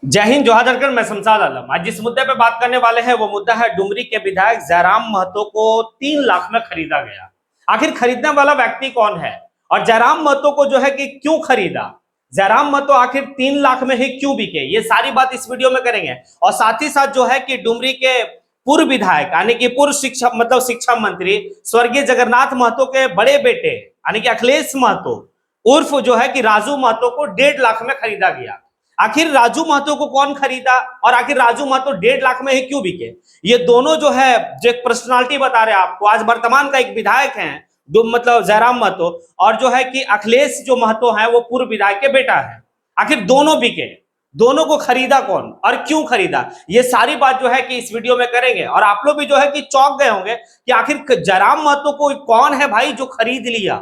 जय हिंद, जोहार झारखंड। मैं शमशाद आलम। आज जिस मुद्दे पे बात करने वाले हैं वो मुद्दा है डुमरी के विधायक जयराम महतो को 3 लाख में खरीदा गया। आखिर खरीदने वाला व्यक्ति कौन है और जयराम महतो को जो है कि क्यों खरीदा, जयराम महतो आखिर 3 लाख में ही क्यों बिके, ये सारी बात इस वीडियो में करेंगे। और साथ ही साथ जो है कि डुमरी के पूर्व विधायक यानी कि पूर्व शिक्षा मंत्री स्वर्गीय जगन्नाथ महतो के बड़े बेटे यानी कि अखिलेश महतो उर्फ जो है कि राजू महतो को 1.5 लाख में खरीदा गया। आखिर राजू महतो को कौन खरीदा और आखिर राजू महतो 1.5 लाख में ही क्यों बिके, ये दोनों जो है जो एक पर्सनालिटी बता रहे हैं आपको। आज वर्तमान का एक विधायक है जयराम महतो, और जो है कि अखिलेश जो महतो है वो पूर्व विधायक के बेटा है। आखिर दोनों बिके, दोनों को खरीदा कौन और क्यों खरीदा, ये सारी बात जो है कि इस वीडियो में करेंगे। और आप लोग भी जो है कि चौंक गए होंगे कि आखिर जयराम महतो को कौन है भाई जो खरीद लिया,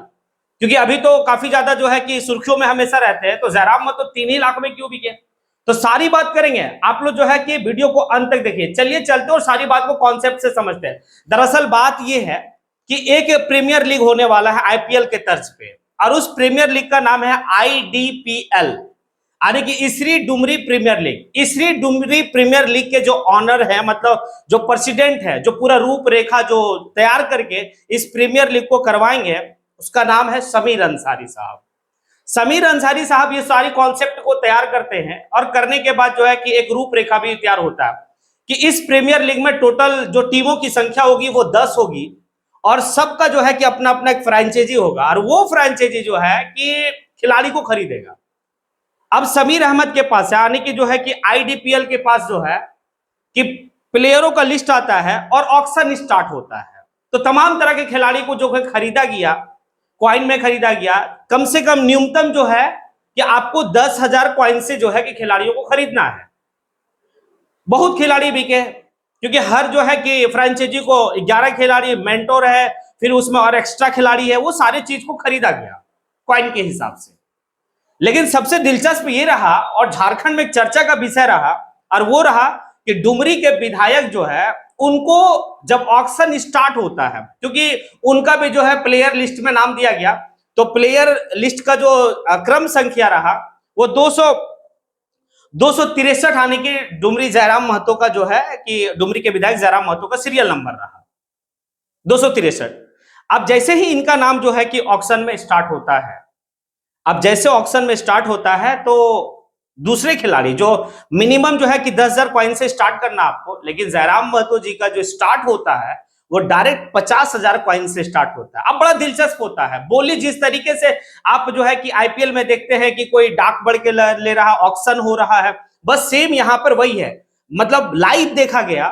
क्योंकि अभी तो काफी ज्यादा जो है कि सुर्खियों में हमेशा रहते हैं। तो जयराम महतो 3 ही लाख में क्यों बिके, तो सारी बात करेंगे। आप लोग जो है कि वीडियो को अंत तक देखिए। चलिए चलते और सारी बात को कॉन्सेप्ट से समझते हैं। दरअसल बात यह है कि एक प्रीमियर लीग होने वाला है आईपीएल के तर्ज पे, और उस प्रीमियर लीग का नाम है आईडीपीएल यानी कि Isri Dumri premier league. Isri Dumri premier league के जो ऑनर है, मतलब जो प्रेसिडेंट है, जो पूरा रूपरेखा जो तैयार करके इस प्रीमियर लीग को करवाएंगे, उसका नाम है समीर अंसारी साहब। समीर अंसारी साहब ये सारी कॉन्सेप्ट को तैयार करते हैं और करने के बाद जो है कि एक रूपरेखा भी तैयार होता है कि इस प्रीमियर लीग में टोटल जो टीमों की संख्या होगी वो 10 होगी और सबका जो है कि अपना अपना एक फ्रेंचाइजी होगा, और वो फ्रेंचाइजी जो है कि खिलाड़ी को खरीदेगा। अब समीर अहमद के पास यानी कि जो है कि आईडीपीएल के पास जो है कि प्लेयरों का लिस्ट आता है और ऑक्शन स्टार्ट होता है। तो तमाम तरह के खिलाड़ी को जो है खरीदा गया, कॉइन में खरीदा गया। कम से कम न्यूनतम जो है कि आपको 10,000 कॉइन से जो है कि खिलाड़ियों को खरीदना है। बहुत खिलाड़ी बिके क्योंकि हर जो है कि फ्रेंचाइजी को 11 खिलाड़ी, मेंटोर है, फिर उसमें और एक्स्ट्रा खिलाड़ी है, वो सारी चीज को खरीदा गया कॉइन के हिसाब से। लेकिन सबसे दिलचस्प ये रहा और झारखंड में चर्चा का विषय रहा, और वो रहा कि डुमरी के विधायक जो है उनको जब ऑक्शन स्टार्ट होता है, क्योंकि उनका भी जो है प्लेयर लिस्ट में नाम दिया गया, तो प्लेयर लिस्ट का जो क्रम संख्या रहा वो 263 आने की डुमरी जयराम महतो का जो है कि डुमरी के विधायक जयराम महतो का सीरियल नंबर रहा 263। अब जैसे ही इनका नाम जो है कि ऑक्शन में स्टार्ट होता है, अब जैसे ऑक्शन में स्टार्ट होता है तो दूसरे खिलाड़ी जो मिनिमम जो है कि 10,000 कॉइन से स्टार्ट करना आपको, लेकिन जयराम महतो जी का जो स्टार्ट होता है वो डायरेक्ट 50,000 कॉइन से स्टार्ट होता है। अब बड़ा दिलचस्प होता है बोली, जिस तरीके से आप जो है कि आईपीएल में देखते हैं कि कोई डाक बढ़ के ले रहा, ऑक्शन हो रहा है, बस सेम यहां पर वही है। मतलब लाइव देखा गया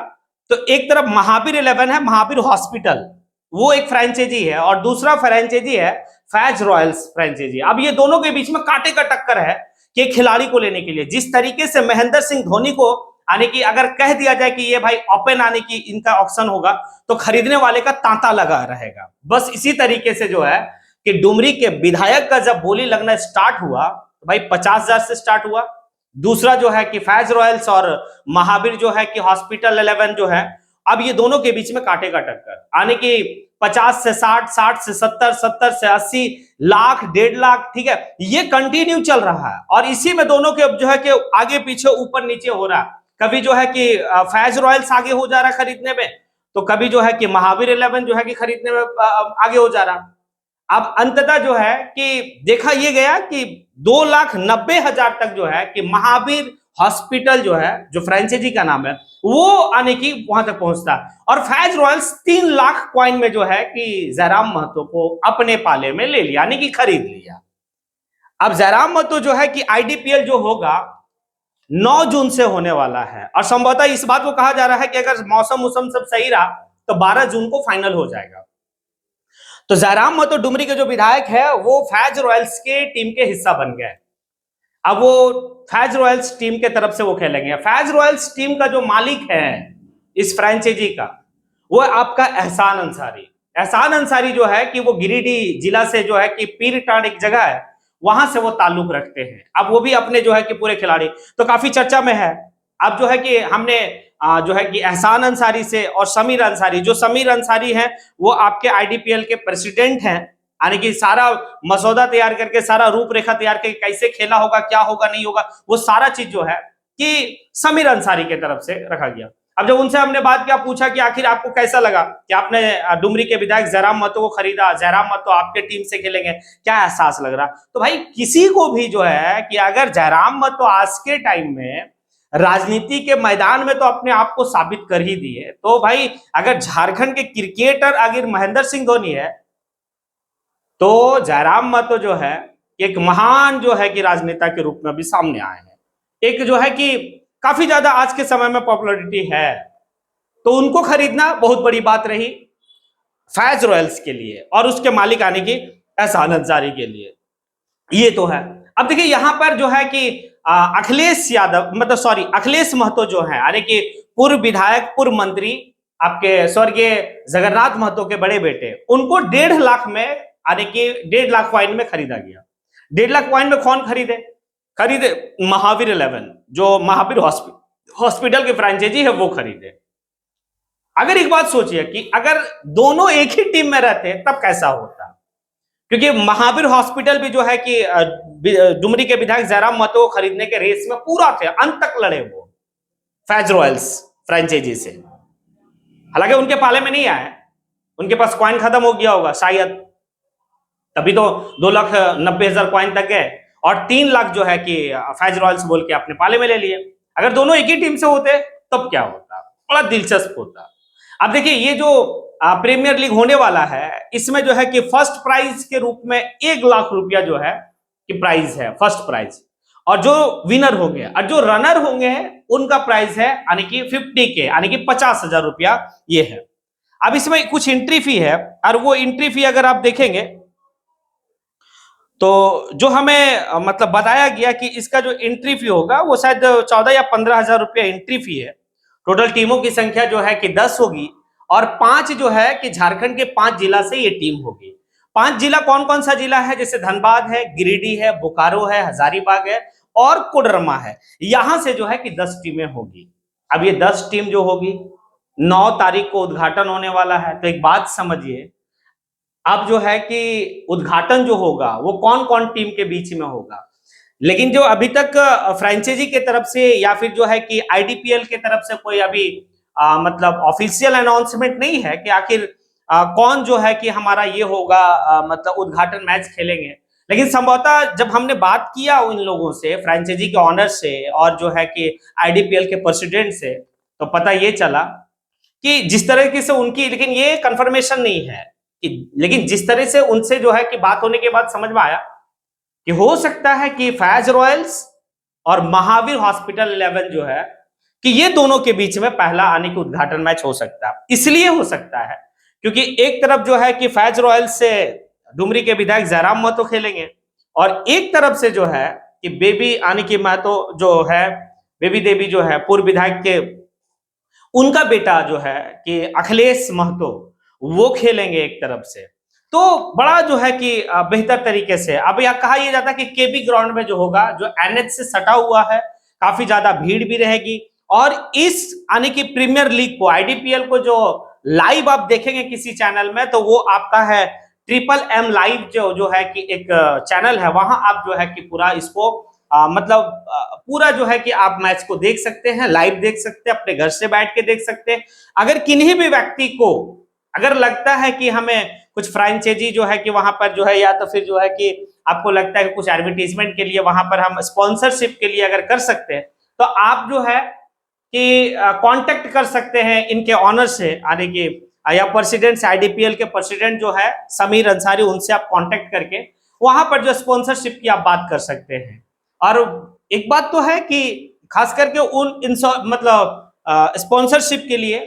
तो एक तरफ महावीर 11 है, महावीर हॉस्पिटल, वो एक फ्रेंचाइजी है, और दूसरा फ्रेंचाइजी है फैज रॉयल्स फ्रेंचाइजी। अब ये दोनों के बीच में कांटे का टक्कर है कि खिलाड़ी को लेने के लिए। जिस तरीके से महेंद्र सिंह धोनी को आने की अगर कह दिया जाए कि ये भाई ओपन आने की इनका ऑक्शन होगा तो खरीदने वाले का तांता लगा रहेगा। बस इसी तरीके से जो है कि डुमरी के विधायक का जब बोली लगना स्टार्ट हुआ तो भाई 50,000 से स्टार्ट हुआ। दूसरा जो है कि फैज रॉयल्स और महावीर जो है कि हॉस्पिटल 11 जो है, अब ये दोनों के बीच में कांटे का टक्कर आने की 50 से 60, 60 से 70, 70 से 80 लाख, 1.5 लाख, ठीक है, ये कंटिन्यू चल रहा है। और इसी में दोनों के जो है कि आगे पीछे ऊपर नीचे हो रहा है। कभी जो है कि फैज रॉयल्स आगे हो जा रहा है खरीदने में, तो कभी जो है कि महावीर 11 जो है कि खरीदने में आगे हो जा रहा। अब अंततः जो है कि देखा ये गया कि 2,90,000 तक जो है कि महावीर हॉस्पिटल जो है, जो फ्रेंचाइजी का नाम है, वो आने की वहां तक पहुंचता। और फैज रॉयल्स 3 लाख कॉइन में जो है कि जयराम महतो को अपने पाले में ले लिया, यानी कि खरीद लिया। अब जयराम महतो जो है कि आईडीपीएल जो होगा 9 जून से होने वाला है, और संभवतः इस बात को कहा जा रहा है कि अगर मौसम सब सही रहा तो 12 जून को फाइनल हो जाएगा। तो जयराम महतो डुमरी के जो विधायक है वो फैज रॉयल्स के टीम के हिस्सा बन गए। अब वो फैज रॉयल्स टीम के तरफ से वो खेलेंगे। फैज रॉयल्स टीम का जो मालिक है इस फ्रेंचाइजी का, वो आपका एहसान अंसारी। एहसान अंसारी जो है कि वो गिरिडीह जिला से जो है कि पीरटांड एक जगह है, वहां से वो ताल्लुक रखते हैं। अब वो भी अपने जो है कि पूरे खिलाड़ी तो काफी चर्चा में है। अब जो है कि हमने जो है कि एहसान अंसारी से और समीर अंसारी, जो समीर अंसारी हैं वो आपके आईडीपीएल के प्रेसिडेंट हैं, यानी कि सारा मसौदा तैयार करके, सारा रूपरेखा तैयार करके कैसे खेला होगा, क्या होगा, नहीं होगा, वो सारा चीज जो है कि समीर अंसारी की तरफ से रखा गया। अब जब उनसे हमने बात किया, पूछा कि आखिर आपको कैसा लगा कि आपने डुमरी के विधायक जयराम महतो को खरीदा, जयराम महतो आपके टीम से खेलेंगे, क्या एहसास लग रहा? तो भाई किसी को भी जो है कि अगर जयराम महतो आज के टाइम में राजनीति के मैदान में तो अपने आप को साबित कर ही दिए, तो भाई अगर झारखंड के क्रिकेटर अगर महेंद्र सिंह धोनी है, तो जयराम महतो जो है एक महान जो है कि राजनेता के रूप में अभी सामने आए हैं। एक जो है कि काफी ज्यादा आज के समय में पॉपुलैरिटी है, तो उनको खरीदना बहुत बड़ी बात रही फैज रॉयल्स के लिए और उसके मालिक आने की एहसान अंसारी के लिए। ये तो है। अब देखिए यहां पर जो है कि अखिलेश यादव मतलब सॉरी अखिलेश महतो जो है यानी कि पूर्व विधायक पूर्व मंत्री आपके स्वर्गीय जगन्नाथ महतो के बड़े बेटे, उनको 1.5 लाख में यानी कि 1.5 लाख कॉइन में खरीदा गया। 1.5 लाख कॉइन में कौन खरीदे? महावीर 11 जो महावीर हॉस्पिटल की फ्रेंचाइजी है वो खरीदे। अगर एक बात सोचिए कि अगर दोनों एक ही टीम में रहते तब कैसा होता, क्योंकि महावीर हॉस्पिटल भी जो है कि डुमरी के विधायक जयराम महतो को खरीदने के रेस में पूरा थे, अंत तक लड़े वो फैज रॉयल्स फ्रेंचाइजी से। हालांकि उनके पाले में नहीं आए, उनके पास कॉइन खत्म हो गया होगा शायद, तभी तो 2,90,000 कॉइन तक गए और 3 लाख जो है कि फैज रॉयल्स बोल के अपने पाले में ले लिए। अगर दोनों एक ही टीम से होते तब क्या होता? बड़ा दिलचस्प होता। अब देखिए ये जो प्रीमियर लीग होने वाला है, इसमें जो है कि फर्स्ट प्राइज के रूप में 1 लाख रुपया जो है कि प्राइज है, फर्स्ट प्राइज, और जो विनर होंगे और जो रनर होंगे उनका प्राइज है यानी कि 50K यानी कि 50,000 रुपया ये है। अब इसमें कुछ एंट्री फी है और वो एंट्री फी अगर आप देखेंगे तो जो हमें मतलब बताया गया कि इसका जो एंट्री फी होगा वो शायद 14 या 15,000 रुपया एंट्री फी है। टोटल टीमों की संख्या जो है कि 10 होगी और 5 जो है कि झारखंड के 5 जिला से ये टीम होगी। 5 जिला कौन कौन सा जिला है? जैसे धनबाद है, गिरिडीह है, बोकारो है, हजारीबाग है और कोडरमा है। यहां से जो है कि 10 टीमें होगी। अब ये 10 टीम जो होगी 9 तारीख को उद्घाटन होने वाला है। तो एक बात समझिए, अब जो है कि उद्घाटन जो होगा वो कौन कौन टीम के बीच में होगा, लेकिन जो अभी तक फ्रेंचाइजी के तरफ से या फिर जो है कि आईडीपीएल के तरफ से कोई अभी मतलब ऑफिशियल अनाउंसमेंट नहीं है कि आखिर कौन जो है कि हमारा ये होगा मतलब उद्घाटन मैच खेलेंगे। लेकिन संभवतः जब हमने बात किया उन लोगों से, फ्रेंचाइजी के ऑनर से और जो है कि आईडीपीएल के प्रेसिडेंट से, तो पता ये चला कि जिस तरीके से उनकी, लेकिन ये कंफर्मेशन नहीं है कि, लेकिन जिस तरह से उनसे जो है कि बात होने के बाद समझ में आया कि हो सकता है कि फैज रॉयल्स और महावीर हॉस्पिटल 11 जो है कि ये दोनों के बीच में पहला आने की उद्घाटन मैच हो सकता है। इसलिए हो सकता है क्योंकि एक तरफ जो है कि फैज रॉयल्स से डुमरी के विधायक जयराम महतो खेलेंगे और एक तरफ से जो है कि बेबी आने की महतो जो है, बेबी देवी जो है पूर्व विधायक के, उनका बेटा जो है कि अखिलेश महतो, वो खेलेंगे एक तरफ से। तो बड़ा जो है कि बेहतर तरीके से अब यह कहा यह जाता है कि केबी ग्राउंड में जो होगा, जो एनएच से सटा हुआ है, काफी ज्यादा भीड़ भी रहेगी और इस आने की प्रीमियर लीग को, आईडीपीएल को जो लाइव आप देखेंगे किसी चैनल में, तो वो आपका है MM लाइव जो है कि एक चैनल है, वहां आप जो है कि पूरा इसको मतलब पूरा जो है कि आप मैच को देख सकते हैं, लाइव देख सकते हैं, अपने घर से बैठ के देख सकते हैं। अगर किन्हीं भी व्यक्ति को अगर लगता है कि हमें कुछ फ्रेंचाइजी जो है कि वहां पर जो है, या तो फिर जो है कि आपको लगता है कि कुछ एडवर्टीजमेंट के लिए वहां पर हम स्पॉन्सरशिप के लिए अगर कर सकते हैं, तो आप जो है कि कांटेक्ट कर सकते हैं इनके ऑनर से, यानी कि या प्रेसिडेंट से, आईडीपीएल के प्रेसिडेंट जो है समीर अंसारी, उनसे आप कांटेक्ट करके वहां पर जो स्पॉन्सरशिप की आप बात कर सकते हैं। और एक बात तो है कि खास करके उन मतलब स्पॉन्सरशिप के लिए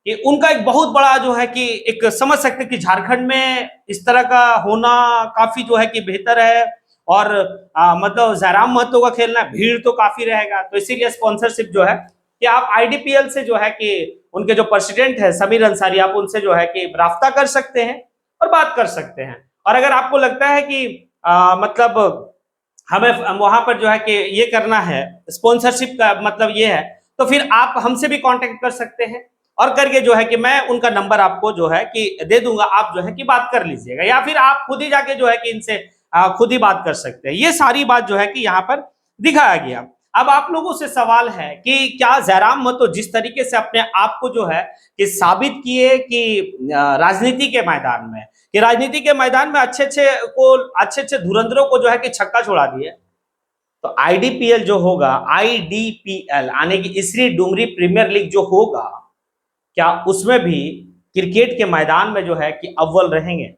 कि उनका एक बहुत बड़ा जो है कि एक समझ सकते हैं कि झारखंड में इस तरह का होना काफी जो है कि बेहतर है और मतलब जयराम महतो का खेलना, भीड़ तो काफी रहेगा, तो इसीलिए स्पॉन्सरशिप जो है कि आप आईडीपीएल से जो है कि उनके जो प्रेसिडेंट है समीर अंसारी, आप उनसे जो है कि राब्ता कर सकते हैं और बात कर सकते हैं। और अगर आपको लगता है कि मतलब हमें वहां पर जो है कि ये करना है, स्पॉन्सरशिप का मतलब ये है, तो फिर आप हमसे भी कांटेक्ट कर सकते हैं और करके जो है कि मैं उनका नंबर आपको जो है कि दे दूंगा, आप जो है कि बात कर लीजिएगा, या फिर आप खुद ही जाके जो है कि इनसे खुद ही बात कर सकते हैं। ये सारी बात जो है कि यहाँ पर दिखाया गया। अब आप लोगों से सवाल है कि क्या जयराम महतो जिस तरीके से अपने आप को जो है कि साबित किए कि राजनीति के मैदान में, कि राजनीति के मैदान में अच्छे अच्छे धुरंधरों को जो है कि छक्का छोड़ा दिए, तो आईडीपीएल जो होगा, आईडीपीएल आने की इसरी डुमरी प्रीमियर लीग जो होगा, क्या उसमें भी क्रिकेट के मैदान में जो है कि अव्वल रहेंगे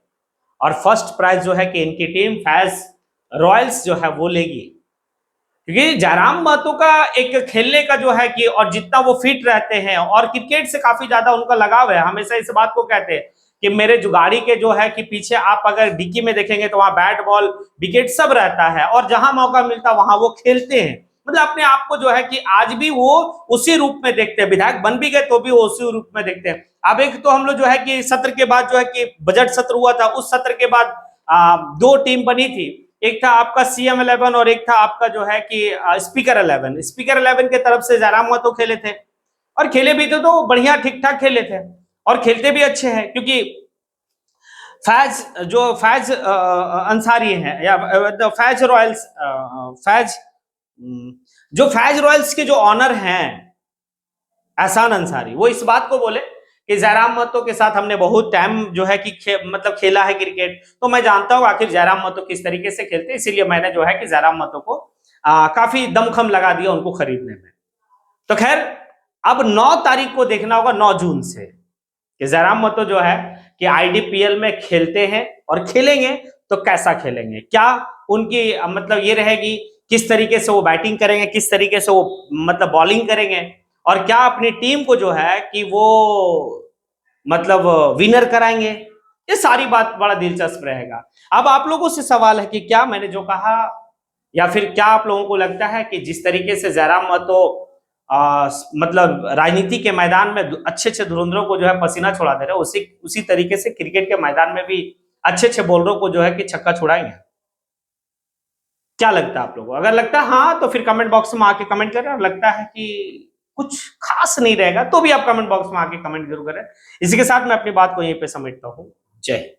और फर्स्ट प्राइज जो है कि इनकी टीम फैज रॉयल्स जो है वो लेगी। क्योंकि जयराम महतो का एक खेलने का जो है कि और जितना वो फिट रहते हैं और क्रिकेट से काफी ज्यादा उनका लगाव है, हमेशा इस बात को कहते हैं कि मेरे जो गाड़ी के जो है कि पीछे आप अगर डिक्की में देखेंगे तो वहां बैट बॉल विकेट सब रहता है और जहां मौका मिलता वहां वो खेलते हैं। मतलब अपने आप को जो है कि आज भी वो उसी रूप में देखते हैं, विधायक बन भी गए तो भी वो उसी रूप में देखते हैं। अब एक तो हम लोग जो है कि सत्र के बाद जो है कि बजट सत्र हुआ था, उस सत्र के बाद दो टीम बनी थी, एक था आपका सीएम 11 और एक था आपका जो है कि स्पीकर 11। स्पीकर 11 के तरफ से जयराम महतो खेले थे और खेले भी थे तो बढ़िया ठीक ठाक खेले थे और खेलते भी अच्छे हैं। क्योंकि फैज अंसारी है या फैज रॉयल्स, फैज जो फैज रॉयल्स के जो ऑनर हैं एहसान अंसारी, वो इस बात को बोले कि जयराम महतो के साथ हमने बहुत टाइम जो है कि मतलब खेला है क्रिकेट, तो मैं जानता हूं आखिर जयराम महतो किस तरीके से खेलते, इसीलिए मैंने जो है कि जयराम महतो को काफी दमखम लगा दिया उनको खरीदने में। तो खैर अब 9 तारीख को देखना होगा, 9 जून से, कि जयराम महतो जो है कि आईडीपीएल में खेलते हैं और खेलेंगे तो कैसा खेलेंगे, क्या उनकी मतलब ये रहेगी किस तरीके से वो बैटिंग करेंगे, किस तरीके से वो मतलब बॉलिंग करेंगे और क्या अपनी टीम को जो है कि वो मतलब विनर कराएंगे। ये सारी बात बड़ा दिलचस्प रहेगा। अब आप लोगों से सवाल है कि क्या मैंने जो कहा या फिर क्या आप लोगों को लगता है कि जिस तरीके से जयराम महतो मतलब राजनीति के मैदान में अच्छे अच्छे धुरंधरों को जो है पसीना छुड़ा दे रहे हैं, उसी तरीके से क्रिकेट के मैदान में भी अच्छे अच्छे बॉलरों को जो है कि छक्का छुड़ाएंगे। क्या लगता है आप लोगों को? अगर लगता है हाँ तो फिर कमेंट बॉक्स में आके कमेंट करें, और लगता है कि कुछ खास नहीं रहेगा तो भी आप कमेंट बॉक्स में आके कमेंट जरूर करें। इसी के साथ मैं अपनी बात को यहीं पे समेटता हूं। जय हिंद।